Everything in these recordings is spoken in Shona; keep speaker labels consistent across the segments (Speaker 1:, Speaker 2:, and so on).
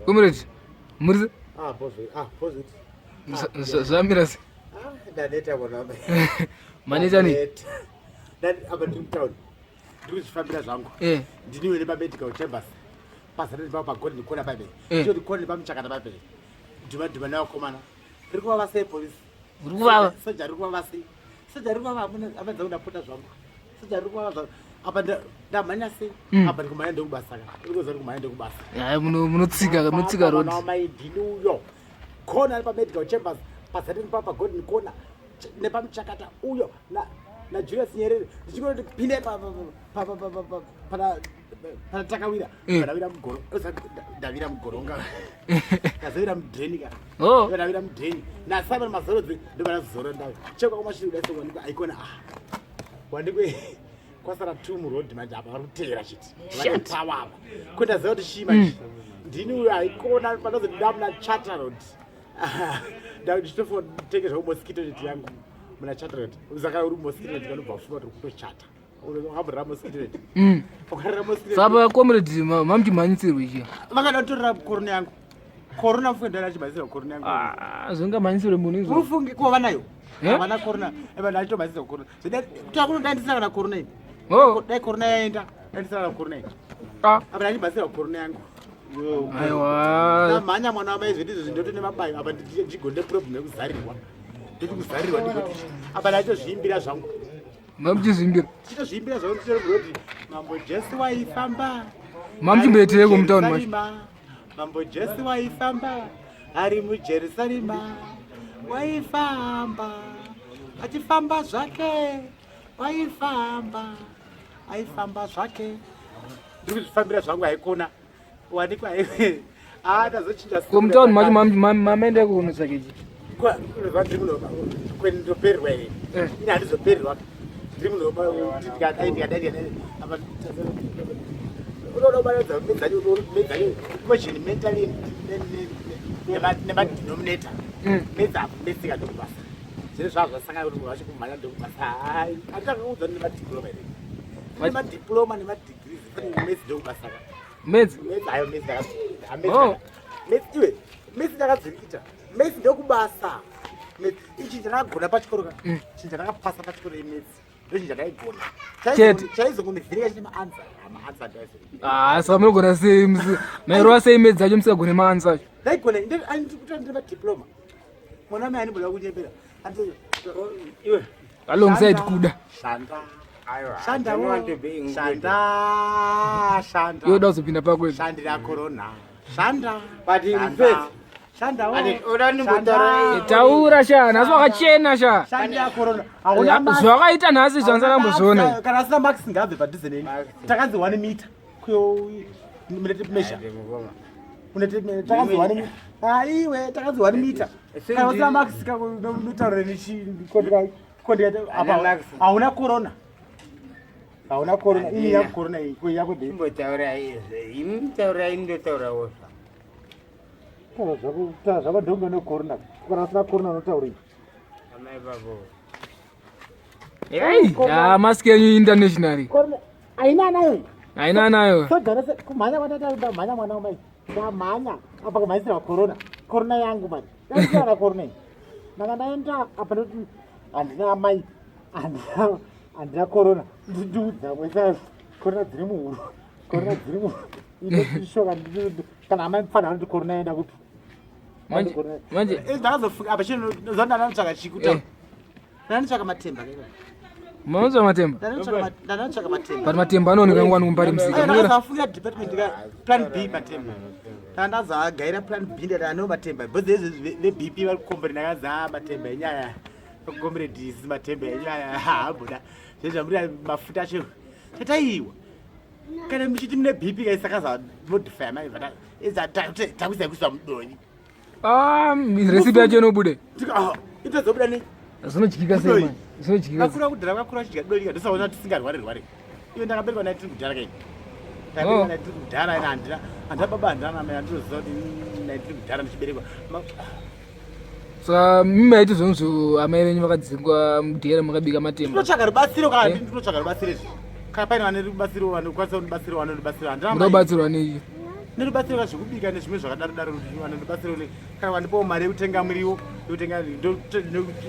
Speaker 1: Comrade, Murza?
Speaker 2: Pause it.
Speaker 1: Zamiras.
Speaker 2: Dadeta wanabe.
Speaker 1: Manejani.
Speaker 2: That about town. Do his family zangu. Did you remember medical chambers? Pastor Baba got the corner baby. So the corner bam chakata baby. Do you now command? Ruwa say police. Ruwa. Such a Ruwa say. Such a Ruwa about the put us on. Such a Ruwa about the Manasi. About the mind of Basaga. It was a mind of Bas.
Speaker 1: I am no Mutsiga road.
Speaker 2: Now my New York. Corner medical chambers. Pastor Papa got in corner. Nepam chakata uyo na Julius Nyerere ndichiko pinde para takawira Davira mgoro Davira mgoronga Davira mdrenika Davira mdreni na saba mazoro ndo bana zoro ndawo cheko kwa mashiri udaso wandiko aikona wandiko kwasara 2 mu road manje apa rutera chiti vakatawa apa kwenda zoti shima ndini uyo aikona panozo ndamna charter road Now just for take it home mosquito yangu mna chatret uzaka uri mosquito kanobva fuka uri kutochata unohambira mosquito ukarira mosquito
Speaker 1: saba comrade mamti manyisirwe ichi
Speaker 2: vakadatorera corona yangu corona fuenda nachimanyisira corona yangu
Speaker 1: zvonga manyisirwe munhu
Speaker 2: ufunge kuva nayo avana corona eva ndachitomanyisira corona takunodandisira kana corona iyi dai corona yaenda dandisira kana corona iyi apa ndachimanyisira corona yangu
Speaker 1: aiwa
Speaker 2: manya mwana wamai izvo zvindoto nemabayo apa ndichigonde problem yekuzarirwa ndikuzarirwa ndikoti apa ndachitozviimbira zvangu
Speaker 1: mamuchizviimbira
Speaker 2: chitozviimbira zvangu ndichiroti mambo jesi waifamba
Speaker 1: mamuchimboiteko mutauni macho
Speaker 2: mambo jesi waifamba ari mujerusarema waifamba achifamba zvake waifamba aifamba zvake ndikuzvifambira zvangu haikona wanikwa atazochinja
Speaker 1: kumutauni macho mamaende kunosakechi
Speaker 2: kwendoperwa here ine handizoperwa ndiri munoba unobaradza medzanyu emotion mentally nemadenominator medzapo mesika ndokubasa zvino zvavo zvasangana kuti munhu vachikumhanya ndokubasa hai atakaudza nemadiploma here nemadiploma nemadegrees mesi ndokubasaka
Speaker 1: Mezi
Speaker 2: ayo mesi ndakadzirikita mesi ndokubasa ichi ndakagona pachikoro ka ichi ndakapasa pachikoro yemesi ndochinhu ndakaigona chaizongondivhirika chine maansa ndaizoi
Speaker 1: saka munogona sei mairova sei mezi acho musingagone maansa acho
Speaker 2: ndaigona andikuta ndiri madiploma mwana mai andiboda kunyembera iwe
Speaker 1: alongside kuda
Speaker 2: shanda
Speaker 1: yoda kuzopinda pakwezi
Speaker 2: shandira corona shanda
Speaker 1: taura shana asi wakachena sha zvakaita nhasi zvansakambozviona
Speaker 2: kana asina max ngabve padhuze neni takanzi 1 mita munetepmesha aiwe takanzi 1 mita kana asina max kamutaurire hauna corona hauna corona iyi ya corona iyi ko yako be
Speaker 3: imbotaura imtaura indotaura wosa
Speaker 2: kana zvako dongo ne corona kana asina corona unotauri
Speaker 3: amai babo
Speaker 1: mask yenyu internationally
Speaker 2: corona aina nayo
Speaker 1: sogara
Speaker 2: kumhanya kwatata mhanya mwana wamai ndamhanya apa kumhanyisira corona yangu mani ndasiyana corona iyi ndakandaenda apa ndoti handina amai handina corona ndiudza kwesa corona dziri muhuro inoshoka kana amai mufana anoti corona yaenda kupi
Speaker 1: manje
Speaker 2: ndakazofunga apa chino zandanotsvaka chikuta ndanotsvaka matemba
Speaker 1: manotsvaka matemba
Speaker 2: ndanotsvaka matemba
Speaker 1: but matemba anooneka ngwani kumbari musika
Speaker 2: ndakazofunga department plan B matemba ndakazagaira plan B ndati ano matemba bhozi izvi vebp vari kukomberi ndakazaa matemba enyaya Comrade matemba enyaya habuda zvamuri mafuta acho tataiwa kana muchiti mune bp kaisakaza modify mai vata takuisa kuisa mudoni
Speaker 1: recipe yacho inobude
Speaker 2: itozobuda nei
Speaker 1: zvinodyika sei zvinodyika
Speaker 2: kakura kudhara kakura chidya doni ndisaona kuti singarware iwe ndakaberekwa naitiri kudhara kai ndakaberekwa naitiri kudhara ina handina baba handina namai andinoziva kuti naitiri kudhara ndichiberekwa
Speaker 1: saka mimaiti zvonzvo amai venyu vakadzingwa mudhera makabika matemba
Speaker 2: ndinotsvaga rubatsiro kana ndinotsvaga rubatsiro izvi kana paine vane rubatsiro vanokwanisa kundibatsira vanondibatsira
Speaker 1: munobatsirwa nei
Speaker 2: ndinobatsira zvekubika nezvimwe zvakadaro ndinobatsira kana wandipawo mari yekutenga muriwo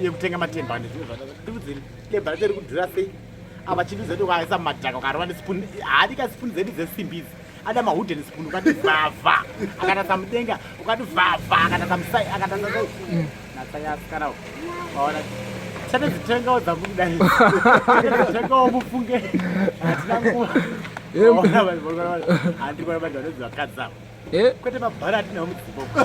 Speaker 2: yekutenga matemba nezvimwe zvakadaro ndikudziri lebhara teri kudhura sei apa chinduza kuti ukaisa mumadhaka ukarova nesipuni haadika sipuni zedu dzesimbi idzi ada mahudhen spoon ukati vhavha akatasa mudenga ukati vhavha akatasa musai akatasa nasai asikanawo waona chatedzitengawo dzangu kudai chatedzitengawo mufunge hatina nguva handikona vanhu vanodziva kadzi avo kwete mabhara atinawo mudzimbabwe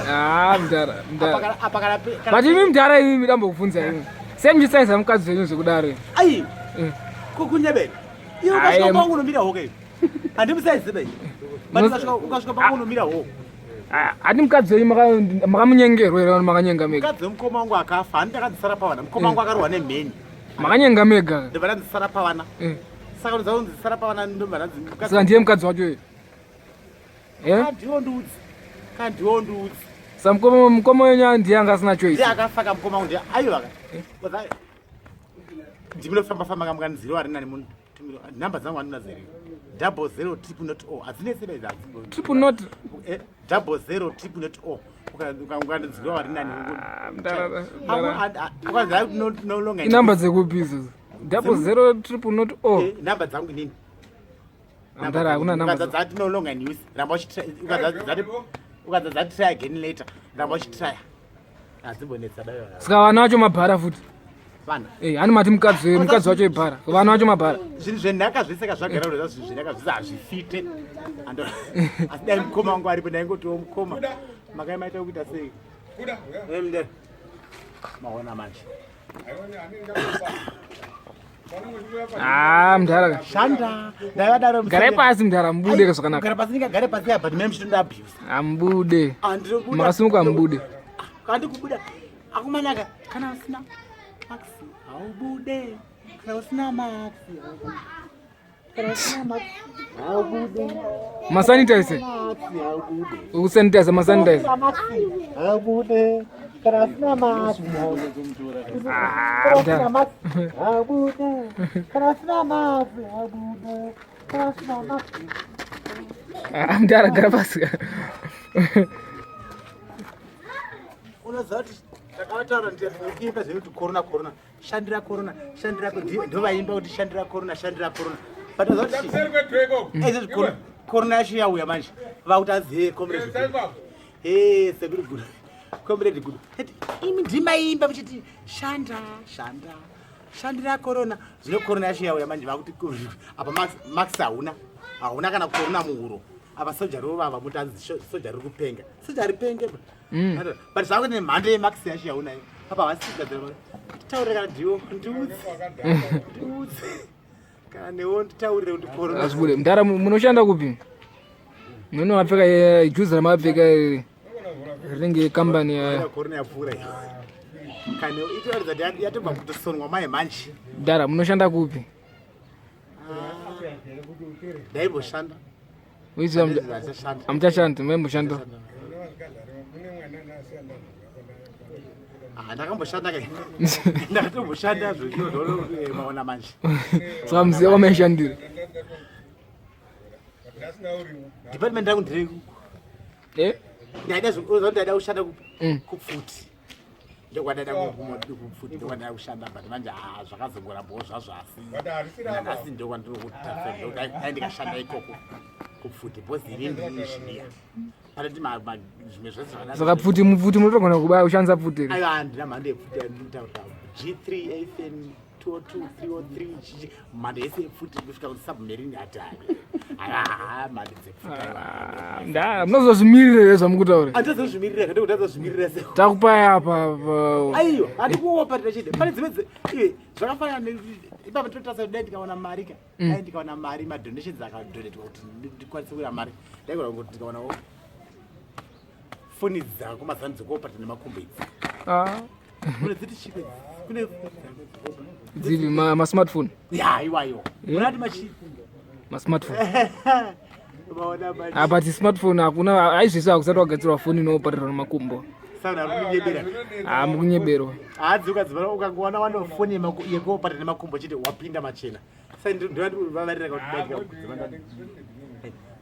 Speaker 1: imi mudhara imi midambokubvunza imi sei muchisaiza mukadzi wenyu zvekudaro
Speaker 2: ai kukunyebeni iwe ukasvika pangu unomira hoke handimusaizibe ukasvika pangu unomira hoke
Speaker 1: hati mukadzi wenyu makamunyengerwa here makanyenga mega
Speaker 2: mukadzi wemukoma wangu akafa handakadzisara pavana mukoma wangu akarwa nemheni
Speaker 1: makanyenga mega
Speaker 2: ndobva ndanzisara pavana saka unodza kunzisara pavana ndobva
Speaker 1: saka ndiye mukadzi wacho
Speaker 2: kandiwo ndudzi
Speaker 1: sa mukoma wenyu ndiye anga asina choice
Speaker 2: ndiye akafaka mukoma wangu ndiye aiwaka ndiminofamba-famba kamukaniziro ari nani munhu nhamba dzangu handinazeriwa 00 hadzinesebedza 00 ukaniziro ari nani
Speaker 1: inhamba dzekupi izozo 00
Speaker 2: nhamba dzangu nini
Speaker 1: Mbare hakuna namba
Speaker 2: ukadzadzati no longer news ramba ukadzadzati try again later ramba uchitry hadzibonetsa dayo
Speaker 1: saka vana vacho mabhara futi
Speaker 2: vana
Speaker 1: hani mati mukadzi wacho ibhara vana vacho mabhara
Speaker 2: zvinhu zvenhaka zvese kazvagara unoza zvinhu zvenhaka zvese hazvifite asi dai mukoma wangu aripo ndaingotiwo mukoma makai maita kuita sei maona manje
Speaker 1: mudhara
Speaker 2: shanda ndaivadaro
Speaker 1: garai pasi mudhara mubude zvakanaka
Speaker 2: gara pasi ndingagare pasi apa ndimene muchitoda abuse
Speaker 1: mubude makasimuka mubude
Speaker 2: kandi kubuda akumanaka kana usina maxi haubude kana usina maxi
Speaker 1: masanitize ukusanitize masanitize
Speaker 2: haubude kana usina maxi
Speaker 1: mudhara gara pasi
Speaker 2: unoziva kuti takavataura ndiimba zvekuti corona shandira corona ndovaimba kuti shandira corona but uzoti corona yacho yauya manje vakuti azive comrade sekuri gudo comrade gudo imi ndimaimba muchiti shandira corona zvino corona yacho yauya manje vakuti apa max hauna kana corona muhuro apa soja rovava muti anzi soja riri kupenga soja ripenge but zvakuti nemhando yemax yacho yaunayo apa vasigadzira taurire kana ndiwo ndiudzi kana newo nditaurire kuti corona
Speaker 1: asibude mudhara munoshanda kupi muno mapfeka juzi ramapfeka ringe kambani
Speaker 2: corona yapfuura iyo kana itoratidza kuti yatobva kutosonwa mai manje
Speaker 1: mudhara munoshanda kupi
Speaker 2: ndaimboshanda
Speaker 1: hamuchashandi maimboshanda
Speaker 2: ndakamboshanda kai ndakatomboshanda zveinomaona manje
Speaker 1: saka muziva kwamaishandire
Speaker 2: department yangu ndiri ndaida kushanda kupfuti ndokwadada kupfuti ndokwadada kushanda but manje zvakazongorambawo zvazvo asi ndokwandirokutadai ndikashanda ikoko kupfuti bhozi iri ndizviniya patoti zvimwe zvese
Speaker 1: saka pfuti mupfuti munotogona kubaya kushandisa pfuti iri
Speaker 2: aiwa handina mhando yepfuti ndinotaura G3 AFN 202 303 chichi mhando yese yepfuti kusvika kusubmarine hati mhando dzepfuti
Speaker 1: munozozvimirira zvamukutaura
Speaker 2: handizozvimirira kandi kuti azozvimirira se
Speaker 1: takupaya apa
Speaker 2: aiwa handikuopatira chide pane dzimwe iwe zvakafanana ipapa totasa dai ndikaona mari ka dai ndikaona mari madonations akadonetwa kuti ndikwanise kuira mari ndaigona kuti ndikaonawo foni dzako mazano dzekuopatira nemakumbo idzi kune dziti chipe kune
Speaker 1: dzivi masmartphone
Speaker 2: ya iwayo unati machi
Speaker 1: masmartphone but smartphone hakuna aizvese hakusati wagadzirwa foni inoopatira nemakumbo mukunyeberwa
Speaker 2: hadzi ukadzivana ukangowana wano foni yekuopatira nemakumbo chiti wapinda machena sa ndovavarira kuti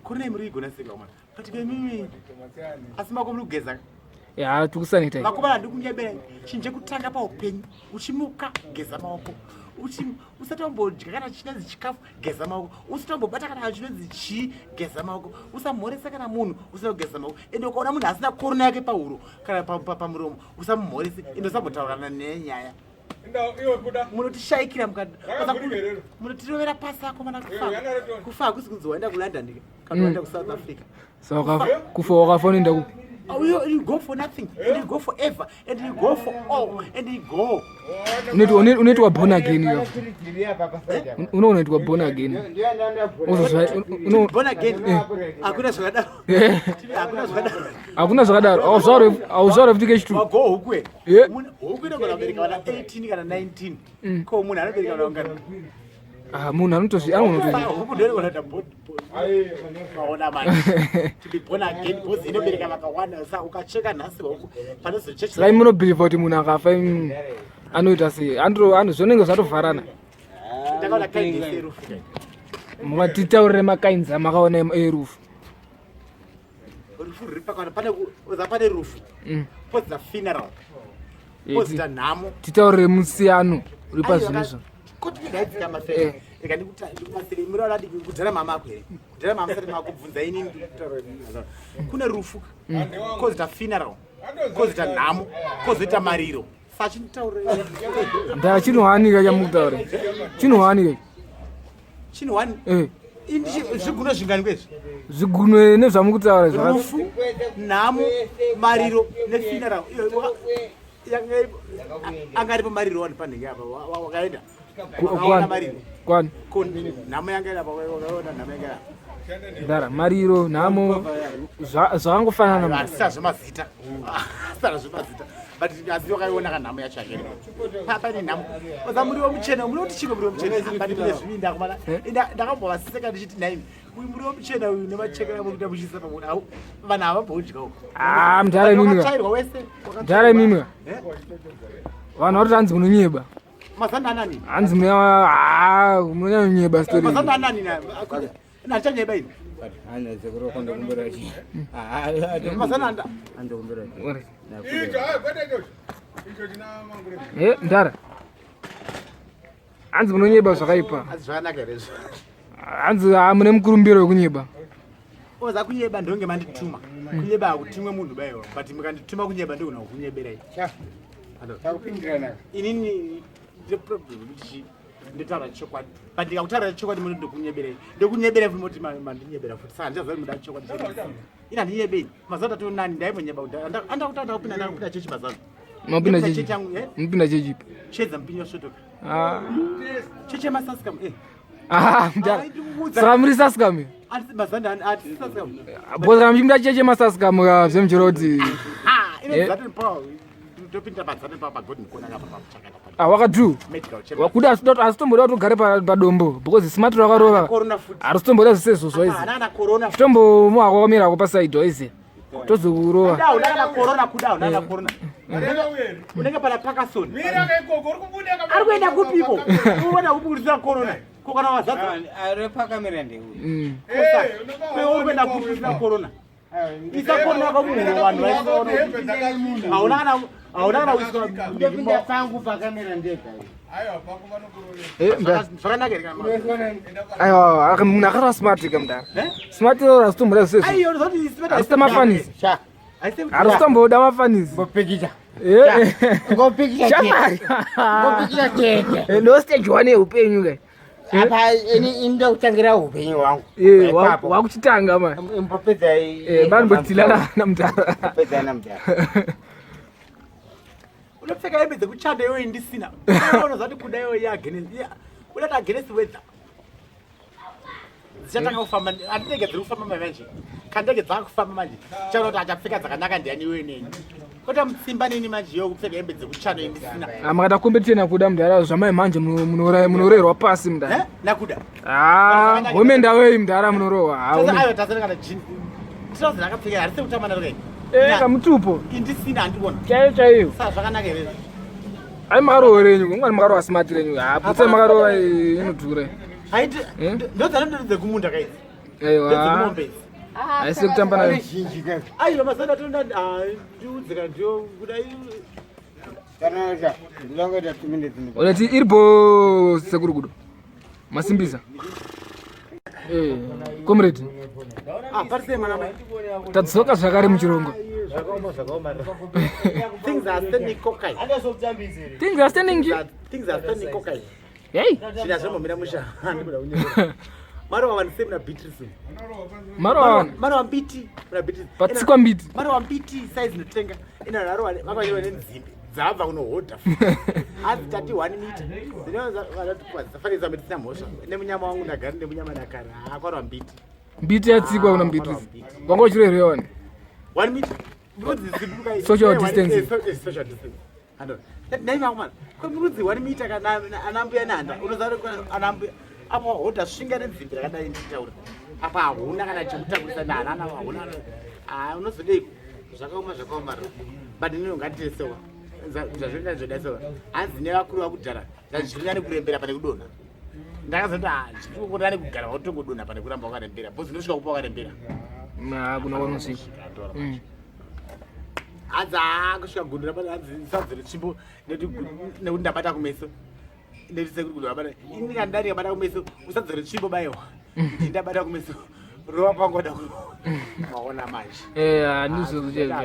Speaker 2: kurina muri igona seka mwana But mimi asima kumugeza.
Speaker 1: Ya tukusanita.
Speaker 2: Makubala ndikunyebera chinje kutanga pa upenyu. Uchimuka geza maoko. Usatombodyika kana chinenzi chikafu geza maoko. Usatombobata kana chinenzi chi geza maoko. Usamhoresa kana munhu usageza maoko. Ende ukaona munhu asina korona yake pahuro kana pamuromo usamhoresa. Ende usambotaurana nenyaya. Munotishayikira munotirovera pasi ako mana kufa hakusi kunzi waenda kuLondon kana waenda kuSouth Africa.
Speaker 1: So kufa wakafona inda kupi?
Speaker 2: You go for nothing, and you go forever, and you go for all, and you go.
Speaker 1: Unaitwa born again yo. Unaitwa born again.
Speaker 2: Born again. Hakuna zvakadaro.
Speaker 1: Hakuna zvakadaro. Auzvaro vtike chitu.
Speaker 2: Wago hukwe. Hukwe ndo kana bereka wana 18 kana 19. Ko munhu anobereka wana ungana.
Speaker 1: Munhu anotozi
Speaker 2: huku ndo kana board. Maona manje. To be born again because inobereka vakawanda sa ukacheka nhasi huku panozochecha.
Speaker 1: Sai muno believe kuti munhu akafa anoita sei zvonenge zvatovharana.
Speaker 2: Ndakaona kaini serufu.
Speaker 1: Mumatitaurire makainzi amakaona erufu.
Speaker 2: Rufu ripa kana pane rufu. Pozita funeral. Pozita nhamo.
Speaker 1: Titaurire musiyano uri pazvinizvo.
Speaker 2: Kuti ndaidika mafere. Ndikandikuta ndikumafere mura radi kudhara mama kwere. Kudhara mama sati makubvunza ini nditaurire. Kune rufu. Kozita funeral. Kozita nhamo. Kozita mariro. Sachitaurire.
Speaker 1: Nda chinohanika chamukutaura. Chinohanika.
Speaker 2: Chinohani? Indi zviguno zvingani kwezvi?
Speaker 1: Zviguno nezvamukutaura zvakati.
Speaker 2: Rufu, nhamo, mariro nefuneral. Angaripo mariro wani panenge apa wakaenda. Kwani? Nhamo yangaenda apa wakaona nhamo yangaenda.
Speaker 1: Ndara mariro nhamo zvakangofanana.
Speaker 2: Asisa zvemazita. Asisa zvemazita. But asi wakaiona kana nhamo yacho yake. Papa ni nhamo. Ozamuriwo muchena, munoti chiko muriwo muchena. But mune zvinda kumana. Ndakambova seka ndichiti naimi. Uyu muriwo muchena uyu nemachekera mukuita muchisa pamuda. Vanhu avambodya uko.
Speaker 1: Mndara mimi.
Speaker 2: Wakachairwa wese.
Speaker 1: Ndara mimi. Vanhu vari tanzi munonyeba.
Speaker 2: Mazanda anani?
Speaker 1: Hanzi munonyeba story.
Speaker 2: Mazanda anani na. Nachanyeba ini.
Speaker 3: Ana zekuro kwenda kumbera chi.
Speaker 2: Mazanda anda.
Speaker 3: Ando kumbera.
Speaker 1: Ndara. Hanzi munonyeba zvakaipa.
Speaker 2: Azvanaka rezvo.
Speaker 1: Hanzi mune mukurumbiro wekunyeba.
Speaker 2: Oza kunyeba ndonge mandituma. Kunyeba akutimwe munhu bayo. But mukandituma kunyeba ndiko nakunyeberai.
Speaker 3: Takupindirana.
Speaker 2: Inini the problem which nditaura chokwadi. But ndikakutaura chokwadi munhu ndokunyeberai. Ndokunyebera futi mandinyebera futi. Saka ndichazoe muda chokwadi. Ina ndinyebei. Mazanda tu nani ndaimbonyeba kuti andakutanda kupinda ndakupinda chechi mazanda.
Speaker 1: Mapinda chechi. Mpinda chechi.
Speaker 2: Chedza mpinyo shotoka. Chechi masaskam
Speaker 1: Ndara. Saka muri saskam.
Speaker 2: Mazanda saskam.
Speaker 1: Bozra mchimda chechi masaskam zvemjero kuti.
Speaker 2: Inozati pawo. Ndopinda mazanda papa god mukona ngapa pachakata.
Speaker 1: Wakadhu. Wakuda asitomboda kuti ugare padombo because smart rakarova. Asitomboda zvisezo zvaizvi.
Speaker 2: Ana corona.
Speaker 1: Tombo muakamira ko paside waizvi. Tozokurova.
Speaker 2: Unana corona kuda unana corona. Unenge pana Parkerson. Mira kaikoko uri kubuda kama. Ari kuenda kupiko. Uona kuburisa corona. Kokana wazata.
Speaker 3: Ari pakamera ndeu.
Speaker 2: Uri kuenda kupisa corona. Isa corona kwa munhu vanhu vaisona. Hauna wiswa
Speaker 3: ndopinda pangu pakamera ndega.
Speaker 2: Zvakanaka here
Speaker 1: aiwa munhu akarwa smart kamdara. Smart asitomboda zvisezo. Asitamafanisi. Asitomboda mafanisi.
Speaker 3: Ngopikicha.
Speaker 1: Ngopikicha chete. No stage 1 yeupenyu kai.
Speaker 3: Apa ini indo kutangira upenyu wangu.
Speaker 1: Wakuchitanga man.
Speaker 3: Mpopedza
Speaker 1: vanobotila namdara.
Speaker 3: Pedza namdara.
Speaker 2: Unopfeka hembe dzekuchanda iwe indisina. Unozati kuda iwe yagenesi. Unati agenesi wedza. Dzichatanga kufamba andege dziri kufamba manje. Kandege dzakufamba manje. Chakuti kuti achapfeka dzakanaka ndiani iwe neni. Kota mutsimba neni manje yo kupfeka hembe dzekuchanda indisina.
Speaker 1: Makada kompetena kuda mdara zvamai manje munorerwa pasi mdara.
Speaker 2: Nakuda.
Speaker 1: Wemenda wei mdara munorowa.
Speaker 2: Ayo tasana kana jini. Tinozi nakapfeka harise kutamana rokai.
Speaker 1: Kamutupo.
Speaker 2: Indisina andibona.
Speaker 1: Chaiyo.
Speaker 2: Sasa zvakanaka here.
Speaker 1: Ai makaro renyu, ngwani makaro smart renyu. Putsa makaro inodhura.
Speaker 2: Haiti ndodzana ndodzekumundu kaidzi.
Speaker 1: Aiwa. Haisi kutamba nayo.
Speaker 2: Ayo masana tunda ndiudzika ndio kudai.
Speaker 3: Kana ndilongo da 2 minutes.
Speaker 1: Oleti iripo sekuru Gudo. Masimbisa. Comrade.
Speaker 2: Parse mana mai.
Speaker 1: Tatsoka zvakare muchirongo.
Speaker 2: Zvakaoma. Things are standing kokai.
Speaker 1: Things are standing
Speaker 2: kokai.
Speaker 1: Hey.
Speaker 2: China zvamo mira musha. Ndikuda kunyora. Maro wanse mna Beatrice. Maro ambiti mna Beatrice.
Speaker 1: Patsikwa mbiti.
Speaker 2: Maro ambiti size notenga. Ina raro vakanyora nenzimbi. Dzabva kunohodha. Asi tati 1 meter. Ndinoza vanatikwazafaniza medicine mhosva. Nemunyama wangu ndagara nemunyama nakara. Akwaro ambiti.
Speaker 1: Mbiti yatsikwa kuna mbiti. Wangochirerwa wani.
Speaker 2: 1 meter.
Speaker 1: Social distance.
Speaker 2: Social distance. Ando. Naima kumana. Kwa mrudzi 1 meter kana anambuya nanda. Unozara anambuya. Apo hodha svinga nenzimbi rakadai nditaura. Apa huna kana chekutakurisa nana huna. Unozodei zvakaoma. But ndinongatitesewa. Zvazvinoita zvodasewa. Hanzi nevakuru vakudhara. Zvazvirinani kurembera pane kudonha. Ndakazoti chikukurani kugara watongodonha pane kuramba wakarembera. Bhozi unosvika kupa wakarembera.
Speaker 1: Kuna kwanosvika.
Speaker 2: Hanzi kusvika Gudo hanzi sadzore tsvimbo nekuti ndabata kumeso. Ndetisekuri Gudo abata. Ini kandari abata kumeso usadzore tsvimbo bayiwa. Ndabata kumeso. Rova pangoda kuona manje.
Speaker 1: Handizokucheka.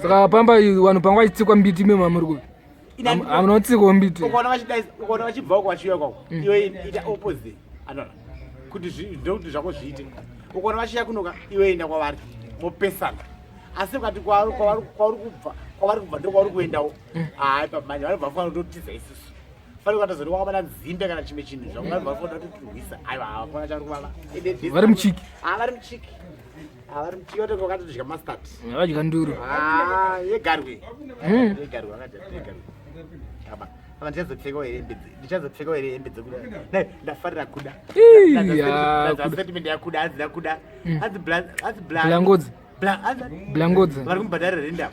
Speaker 1: Saka pamba vanhu pangu vachitsikwa mbiti memamuri kuti. Amunotsikwa mbiti.
Speaker 2: Ukaona vachibva uko vachiuya kwako. Iwe ita opposite. Anoona. Kuti ndokuti zvako zviite. Ukaona vachiya kunoka iwe enda kwavari. Mopesana. Asi ukati kwavari kubva ndokwavari kuendawo. Hayi pamanje vanobva kufanira kutotiza isusu. Fari ukatozoti wakabata nzimbe kana chimwe chinhu zvakanga vafoda kutirwisa. Aiwa hakuna chari kuvava.
Speaker 1: Vari muchiki.
Speaker 2: Vari muchiki. Vari muchiki otoko wakatodya mustard.
Speaker 1: Vadya nduru.
Speaker 2: Yegarwe. Yegarwe wakati yegarwe. Apa ndichazopfekawo here hembe dzekuda. Ndafarira kuda. Sentiment yakuda hanzi kuda. Hanzi
Speaker 1: Blangodzi. Blangodzi.
Speaker 2: Vari kumubhadharira renda.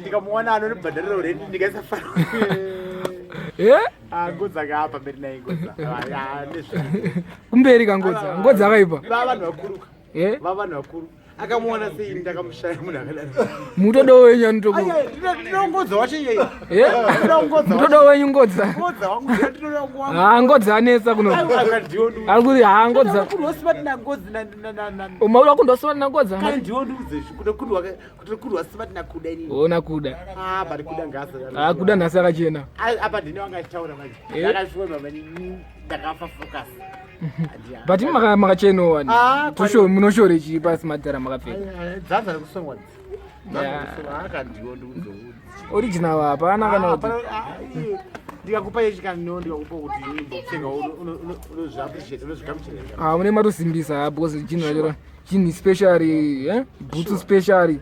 Speaker 2: Ndikamuona anonibhadharira renda ndikaisafara. Ngodzi akapa mberi naye ngodzi.
Speaker 1: Kumberi kangodzi. Ngodzi akaipa.
Speaker 2: Vanhu vakuru. Vanhu vakuru. Akamuona sei ndakamushaya munhu akadaro.
Speaker 1: Mutodo wenyu anotoko.
Speaker 2: Ndinongodza wacho iyeyi.
Speaker 1: Mutodo wenyu ngodza.
Speaker 2: Ngodza wangu ndinoda wangu.
Speaker 1: Ngodza anetsa kuno. Arikuti ngodza.
Speaker 2: Kunosibati na ngodzi na.
Speaker 1: Umaula kundosibati na ngodza.
Speaker 2: Kana ndionduze kutokudwa sibati na kuda ini.
Speaker 1: Ona kuda.
Speaker 2: Bari kuda ngasa.
Speaker 1: Kuda nasa akachena.
Speaker 2: Apa ndine wanga taura manje. Ndakashoma manje ndakafa focus.
Speaker 1: But makacheno wani. Tusho munoshore chi pasi madhara makapfeka.
Speaker 2: Dzanza kusongwa. Akandionduze.
Speaker 1: Original hapana kana kuti.
Speaker 2: Ndikakupa yechi kana ndikakupa kuti nyimbo pfeka unozviappreciate unozvikamuchira.
Speaker 1: Mune matosimbisa because chinhu racho chinhu special boots special.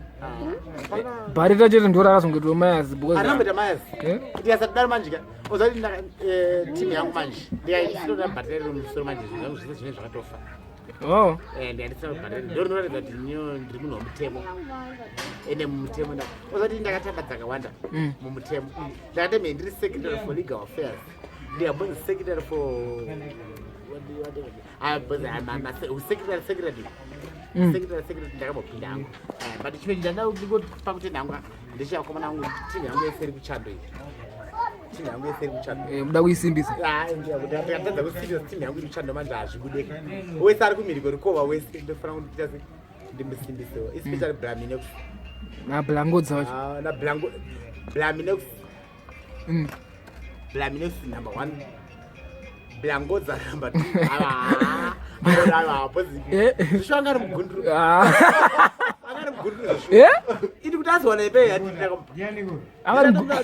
Speaker 1: Barita chete ndo rakazongotwa mayazi because
Speaker 2: anambeta mayazi. Ndiyasatidari manje uzati team yangu manje. Ndiyasinoda battery musoro manje zvine zvakatofa. Ndiyandisa battery ndinoratidza kuti ndiri munhu womutemo. Ene mumutemo nda. Uzati ndakatamba dzakawanda mumutemo. Ndakateme ndiri secretary for legal affairs. Ndiyabonza secretary for secretary ndakamupinda hangu but chimwe ndandaupa kuti nhangwa ndichakomana hangu timu yangu yese iri kuchando iyi
Speaker 1: muda kuisimbisa
Speaker 2: ndikatadza kusimbisa timu yangu iri kuchando manje hazvikudeka wese ari kumiriko rikova wese ndofanira kuti nditase ndimusimbisewo especially Blaminex
Speaker 1: nablangodza wacho
Speaker 2: Blaminex number 1 Blangodza number 2 Zvishwa angari mugunduru. Angari mugunduru. Ini kuti aziwana imba iyo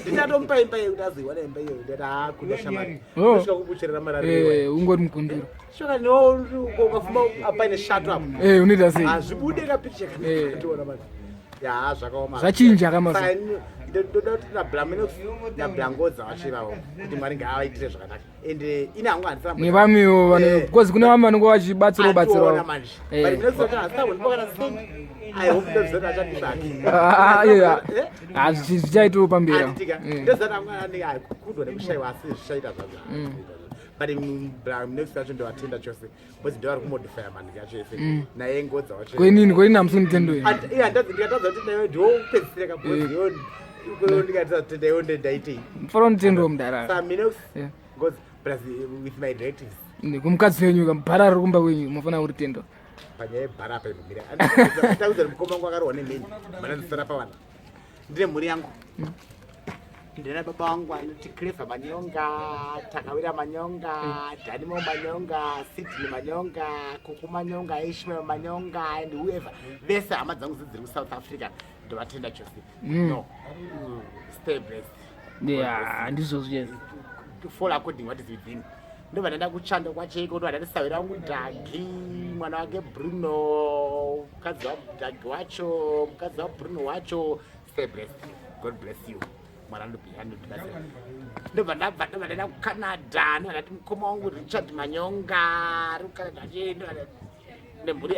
Speaker 2: ndinatomupa imba iyo kuti aziwana imba iyo ndati kundoshamari. Kusvika kubucherera marari.
Speaker 1: Ungori mugunduru.
Speaker 2: Shoka ukafumba apaine shato apo.
Speaker 1: Unoita sei?
Speaker 2: Hazvibude kapicha kandiona manje. Zvakaoma.
Speaker 1: Zvachinja kamasa.
Speaker 2: Ndoda kuti naBlangodza vachirawo kuti Mwari ngaavaitire zvakanaka ende ine hangu handisara
Speaker 1: nevamwewo vanhu because kune vamwe vanenge vachibatsirawo
Speaker 2: manje
Speaker 1: zvichaitawo pamberi
Speaker 2: ndozati amwe anenge kudwa nekushayiwa asi zvichaita zvazvo but next time ndo attenda chose because ndo ari kumodify man yacho ese naye ngodza wacho
Speaker 1: kwenini amusinitendo
Speaker 2: ndikatadza kuti nayo ndo upedzisira kabhozi yo ndikatadza kuti nayo ndaitei
Speaker 1: mfaro nitendo mudara
Speaker 2: saminox because plus with my directives
Speaker 1: kumukadzi wenyu kamubhara ari kumba kwenyu mufana uri tendo
Speaker 2: panyaya yebhara apa inomira taudza mukoma wangu akarohwa nemheni mana ndisara pawana ndine mhuri yangu ndina baba wangu anoti clever manyonga takawira manyonga dhanimo manyonga sidney manyonga kuku manyonga ishmael manyonga and whoever vese hama dzangu dziri kusouth africa ndovatenda chose no stay blessed
Speaker 1: handizvozvo yes
Speaker 2: fall according what is within ndo vanenda kuchanda kwacheko ndo vanati sawi rangu dhagi mwana wake bruno mukadzi wadhagi wacho mukadzi wabruno wacho stay blessed god bless you mwana ndobhiyanodibasa ndobva ndabva ndobva ndaenda kucanada ndovandati mukoma wangu richard manyonga ari kucanada chendo nemhuri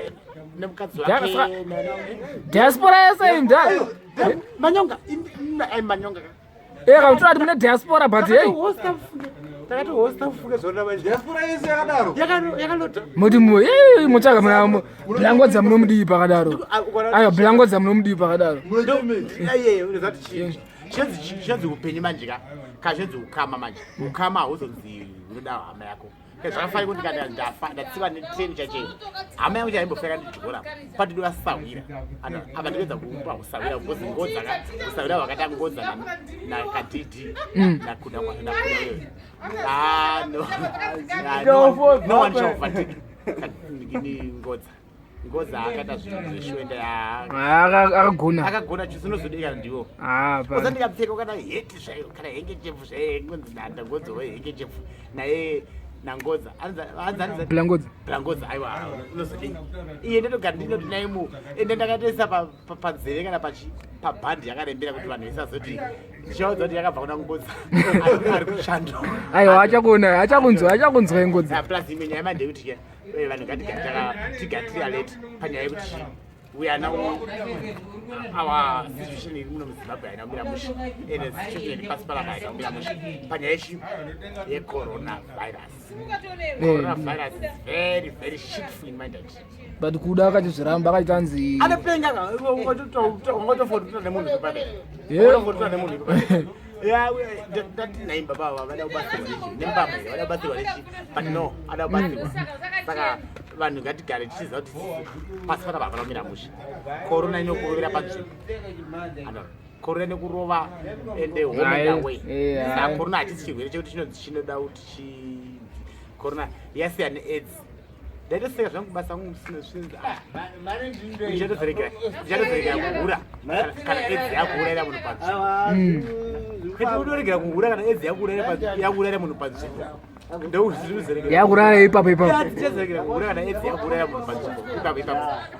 Speaker 2: nemukadzi wake
Speaker 1: diaspora yese imda
Speaker 2: manyonga manyonga
Speaker 1: kautorati mune diaspora but hey
Speaker 2: takati hosta mfuke zvona diaspora yese yakadaro yakalota
Speaker 1: muti mutsvaga muna blangodza munomudii pakadaro aiwa blangodza munomudii pakadaro
Speaker 2: iyeyo uzati chenzi upenyu manje kazvenzi ukama manje ukama hauzonzi unoda hama yako zvakafanira kuti kana ndatsiva netreni chacheyo hama yangu chaimbofeka ndidhora patidovasawira apa ndipedza kupa usawira because ngodza usawira hwakata ngodza nakadhidhi nakuda uyoyo no one shall overtake ngodza akaita zvinhu zveshoenda akagona chisinozodekana ndiwo usandikapfeka kana heti zvayo kana hengechefu zvayo ngonzi ndangodza hengechefu naye nangodza blangodza aiwa unozodei iye ndotogara ndinoti naimu ende ndakatoisa panzeve kana pabhandi yakarembera kuti vanhu vesazoti ndichaudza kuti yakabva kuna ngodza ari kushando
Speaker 1: aiwa achakunzwa ingodza
Speaker 2: plus imwe nyaya mandekuti vanhu ngatigatigatiri alert panyaya yekuti we are now our situation iri muno muzimbabwe haina kumira mushe ende situation iri pasi parapa haina kumira mushe panyaya yecoronavirus coronavirus is very very shitful in minded
Speaker 1: but kuda akachizviramba akati tanzi
Speaker 2: anopenga ungatofototora nemunhu nemunhu ndatinhaimba baba vada kubatsirwa nechi nembama vada kubatsirwa nechi but no ada kubatsirwa saka vanhu ngatigare tichiziva kuti pasi panapa pakamira mushe korona inokurovera panzvimbo korona nekurova ende homeway saka korona hachisi chirwere chekuti chinonzi chinoda kuti korona yasiyana neaids ndaitoseka zvangu basa angu ndichatozerekera kuhura kana aids yakuurayira munhu panzvimbo kuti unoregera kuhura kana aids yakuurayira munhu panzvimbo
Speaker 1: yakurara ipapo
Speaker 2: tichazerekera kuhura kana aids yakuurayira munhu panzvimbo ipapo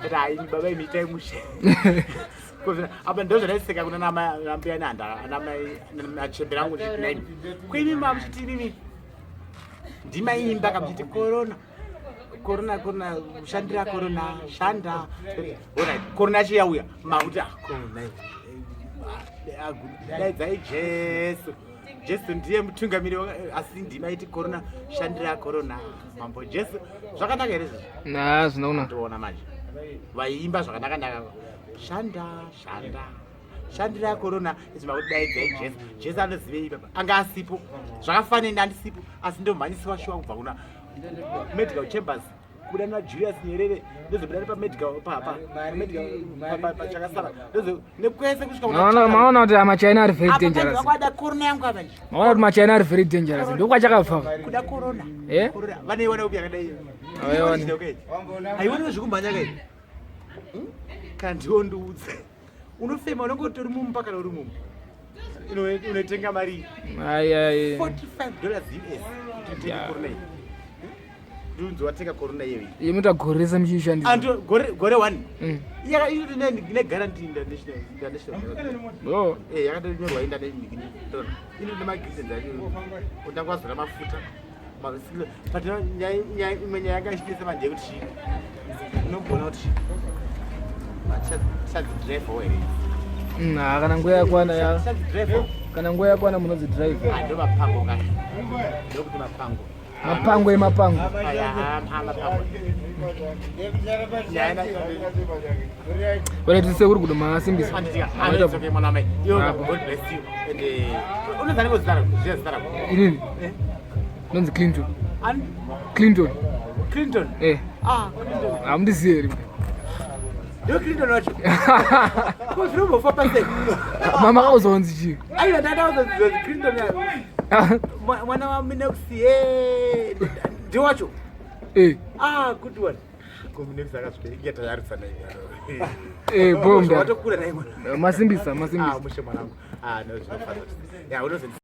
Speaker 2: kuti hai baba imitai mushe apa ndo zvadaiseka kuna nambuya nachembe rangu nditi kuimimba muchitinini ndimaimba kamuchiti korona kushandira korona shanda korona yacho yauya makuti daidzai jesu ndiye mutungamiri asi ndimaiti korona shandira korona mambo jesu zvakanaka here izvozvo
Speaker 1: zvinoona
Speaker 2: manje vaiimba zvakanaka shandira korona izimakuti daidzai jesu anozivei baba anga asipo zvakafanira andisipo asi ndomhanyisiwa shuwa kubva kuna medical chambers kuda najulius nyerere ndozobudari pamedical pachakasara nekwese
Speaker 1: kusvikaamaona kuti machina ari very dangerous
Speaker 2: kwada korona yangu avanje
Speaker 1: maona kuti machina ari very dangerous ndokwachakabva
Speaker 2: kuda korona vaneiona upi yakadai haiwaniwo zvikumhanya kai kana ndiwo ndiudze unofema unongotori mumba kana uri mumba unotenga mari $45 US korona iyi ndunzi watenga korona iyoyi
Speaker 1: imuta gore rese muchiishandisa
Speaker 2: anto gore 1 inoti negaranti international yakatonyorwa indanimwe nemagridenza undakwazora mafuta but imwe nyaya yanga ichidisa manje yekuti unogona kuti chadzidrive here
Speaker 1: kana nguva yakwana munodzi drive
Speaker 2: ndo mapango kai ndokuti mapango
Speaker 1: Mapango. Wale tise uri kudo masimbisa.
Speaker 2: Okay, mwanamai. God bless you. Unazani kuzara, zara.
Speaker 1: Inini? Nonzi Clinton.
Speaker 2: Clinton. Clinton.
Speaker 1: Amndizeri.
Speaker 2: Yo Clinton wacho. Ko zero for percent.
Speaker 1: Mama kauzonzi chi.
Speaker 2: Ayo dada uzonzi Clinton ya. Mwana wa minoxi ndio wacho. Good one. Community akasvika tayari sana hivi.
Speaker 1: Bomba.
Speaker 2: Watokula naye mwana.
Speaker 1: Masimbisa.
Speaker 2: Mushe mwanangu. No,